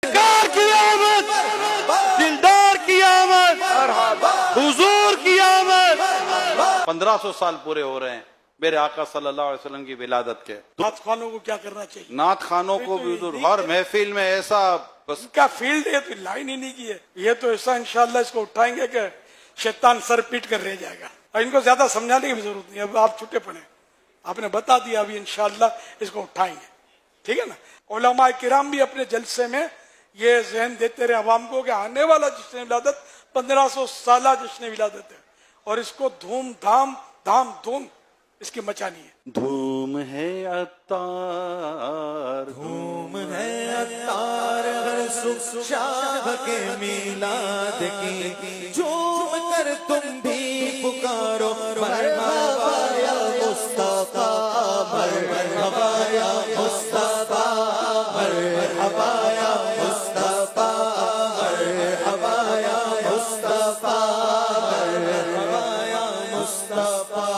کی آمد، دلدار کی آمد، حضور کی آمد۔ 1500 سال پورے ہو رہے ہیں میرے آقا صلی اللہ علیہ وسلم کی ولادت کے۔ نعت خوانوں کو کیا کرنا چاہیے؟ نعت خانوں کو بھی حضور ہر محفل میں ایسا بس کیا فیلڈ ہے تو لائن ہی نہیں کی ہے۔ یہ تو ایسا انشاءاللہ اس کو اٹھائیں گے کہ شیطان سر پیٹ کر رہ جائے گا، اور ان کو زیادہ سمجھانے کی بھی ضرورت نہیں، اب آپ چھوٹے پڑے، آپ نے بتا دیا، ابھی انشاءاللہ اس کو اٹھائیں گے، ٹھیک ہے نا۔ علماء کرام بھی اپنے جلسے میں یہ ذہن دیتے رہے عوام کو کہ آنے والا جشن ولادت 1500 سالہ جشن ولادت ہے، اور اس کو دھوم دھام دھام دھوم اس کی مچانی ہے۔ دھوم ہے عطار، دھوم ہے عطار ہر سو شاہ کے میلاد کی، جھوم کر تم بھی پکارو مرحبا یا مصطفیٰ، مرحبا یا مصطفیٰ، مرحبا یا مصطفیٰ، مرحبا یا مصطفیٰ، مرحبا یا مصطفیٰ۔